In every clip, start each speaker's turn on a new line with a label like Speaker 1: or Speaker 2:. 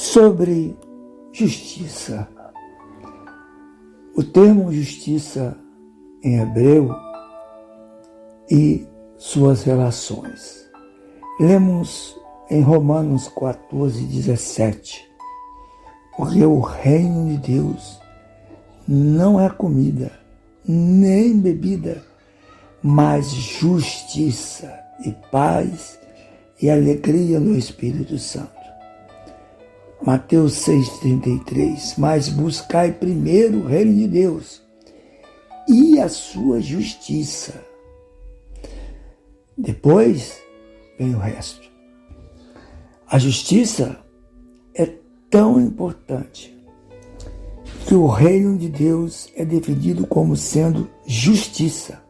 Speaker 1: sobre justiça. O termo justiça em hebreu e suas relações. Lemos em Romanos 14:17, porque o reino de Deus não é comida, nem bebida, mas justiça e paz e alegria no Espírito Santo. Mateus 6,33, mas buscai primeiro o reino de Deus e a sua justiça. Depois vem o resto. A justiça é tão importante que o reino de Deus é definido como sendo justiça.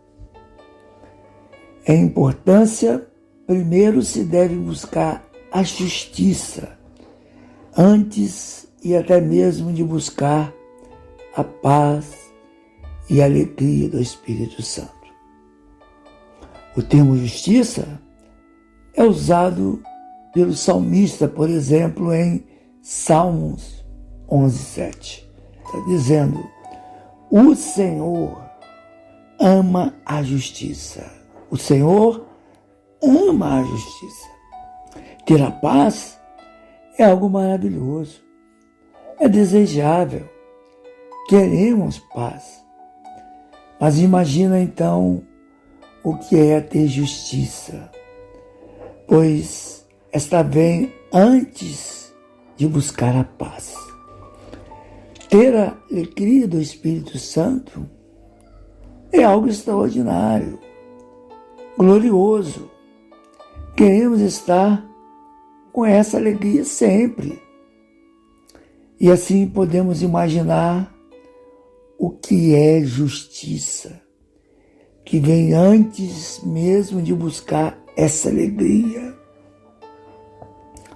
Speaker 1: Em importância, primeiro se deve buscar a justiça, antes e até mesmo de buscar a paz e a alegria do Espírito Santo. O termo justiça é usado pelo salmista, por exemplo, em Salmos 11:7. Está dizendo: o Senhor ama a justiça. O Senhor ama a justiça. Ter a paz é algo maravilhoso, é desejável, queremos paz. Mas imagina então o que é ter justiça, pois esta vem antes de buscar a paz. Ter a alegria do Espírito Santo é algo extraordinário, glorioso. Queremos estar com essa alegria sempre. E assim podemos imaginar o que é justiça, que vem antes mesmo de buscar essa alegria.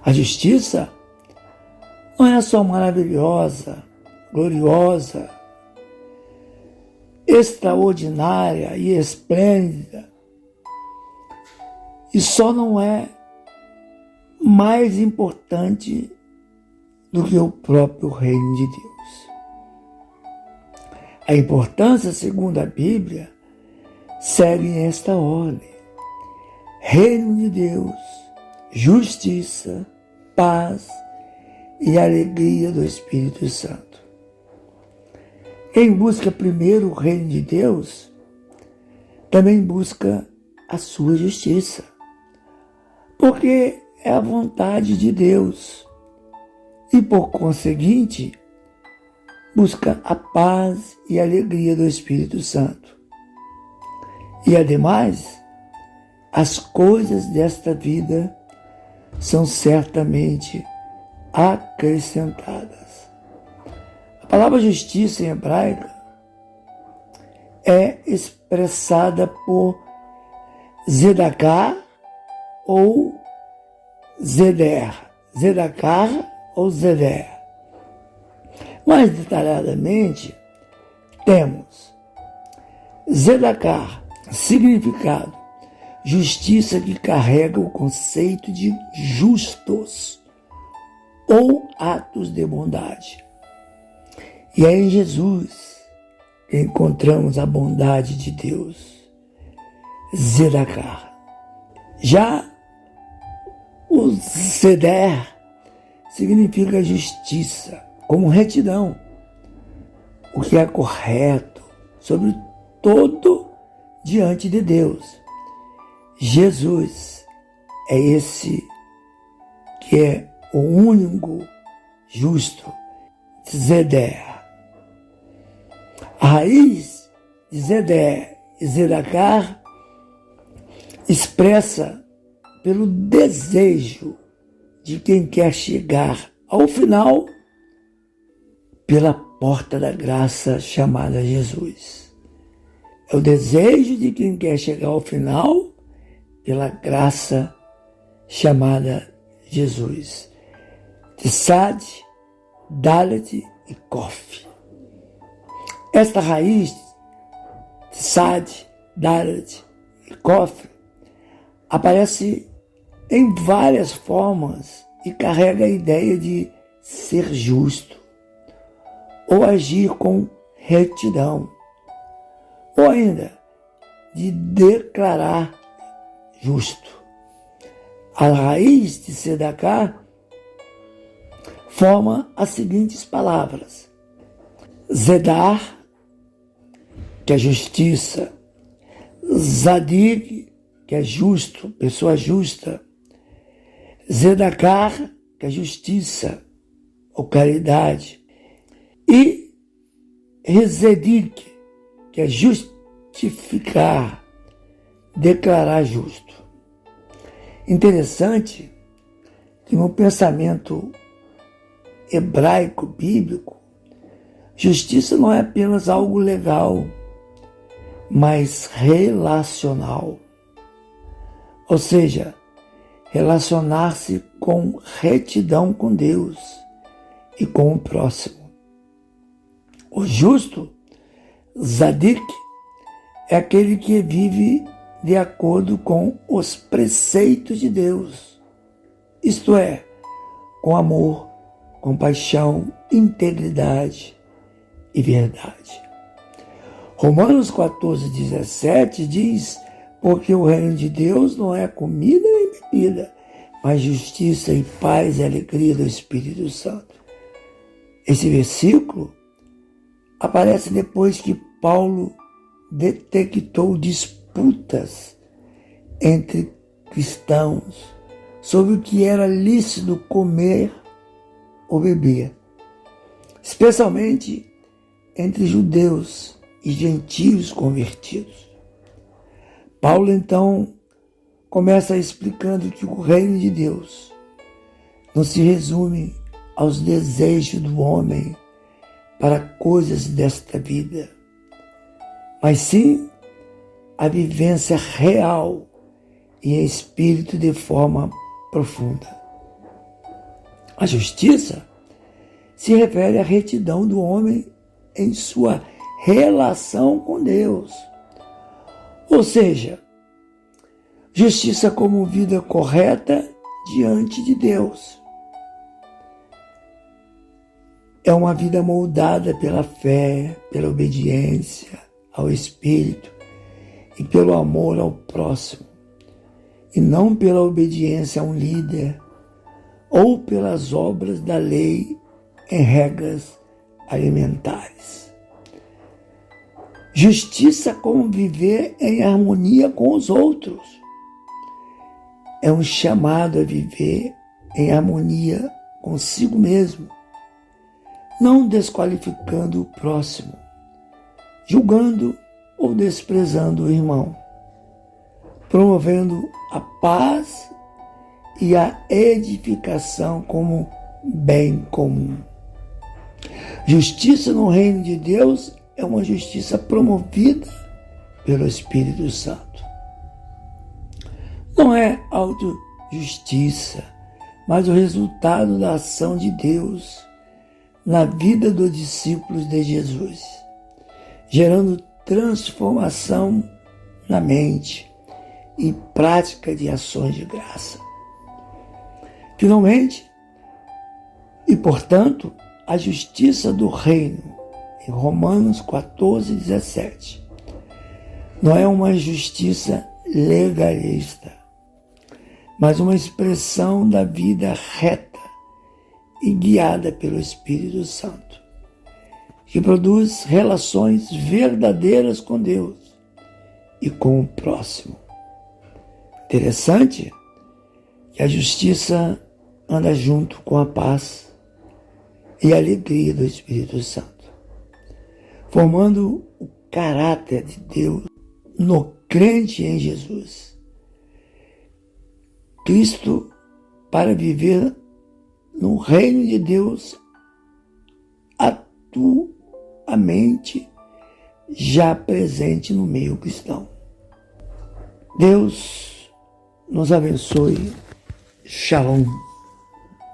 Speaker 1: A justiça não é só maravilhosa, gloriosa, extraordinária e esplêndida, e só não é mais importante do que o próprio reino de Deus. A importância, segundo a Bíblia, segue nesta ordem: reino de Deus, justiça, paz e alegria do Espírito Santo. Quem busca primeiro o reino de Deus, também busca a sua justiça, porque é a vontade de Deus e, por conseguinte, busca a paz e a alegria do Espírito Santo. E, ademais, as coisas desta vida são certamente acrescentadas. A palavra justiça em hebraico é expressada por zedaká ou zeder. Zedaká ou zeder. Mais detalhadamente, temos zedaká, significado: justiça que carrega o conceito de justos ou atos de bondade. E é em Jesus que encontramos a bondade de Deus, zedaká. Já o zeder significa justiça, como retidão, o que é correto, sobretudo diante de Deus. Jesus é esse que é o único justo, zeder. A raiz de zeder e zedaká expressa pelo desejo de quem quer chegar ao final pela porta da graça chamada Jesus. É o desejo de quem quer chegar ao final pela graça chamada Jesus. Tsad, Dalet e Kof. Esta raiz, Tsad, Dalet e Kof, aparece em várias formas e carrega a ideia de ser justo, ou agir com retidão, ou ainda de declarar justo. A raiz de Sedaká forma as seguintes palavras: Zedar, que é justiça; Zadig, que é justo, pessoa justa; Zedacar, que é justiça ou caridade; e Rezedik, que é justificar, declarar justo. Interessante que no pensamento hebraico, bíblico, justiça não é apenas algo legal, mas relacional. Ou seja, relacionar-se com retidão com Deus e com o próximo. O justo, Zadik, é aquele que vive de acordo com os preceitos de Deus, isto é, com amor, compaixão, integridade e verdade. Romanos 14:17 diz: porque o reino de Deus não é comida nem bebida, mas justiça e paz e alegria do Espírito Santo. Esse versículo aparece depois que Paulo detectou disputas entre cristãos sobre o que era lícito comer ou beber, especialmente entre judeus e gentios convertidos. Paulo, então, começa explicando que o reino de Deus não se resume aos desejos do homem para coisas desta vida, mas sim a vivência real e em espírito de forma profunda. A justiça se refere à retidão do homem em sua relação com Deus. Ou seja, justiça como vida correta diante de Deus. É uma vida moldada pela fé, pela obediência ao Espírito e pelo amor ao próximo, e não pela obediência a um líder ou pelas obras da lei em regras alimentares. Justiça como viver em harmonia com os outros. É um chamado a viver em harmonia consigo mesmo, não desqualificando o próximo, julgando ou desprezando o irmão, promovendo a paz e a edificação como bem comum. Justiça no reino de Deus é uma justiça promovida pelo Espírito Santo. Não é autojustiça, mas o resultado da ação de Deus na vida dos discípulos de Jesus, gerando transformação na mente e prática de ações de graça. Finalmente, e portanto, a justiça do reino, em Romanos 14:17, não é uma justiça legalista, mas uma expressão da vida reta e guiada pelo Espírito Santo, que produz relações verdadeiras com Deus e com o próximo. Interessante que a justiça anda junto com a paz e a alegria do Espírito Santo, formando o caráter de Deus no crente em Jesus. Cristo, para viver no reino de Deus, atualmente já presente no meio cristão. Deus nos abençoe. Shalom.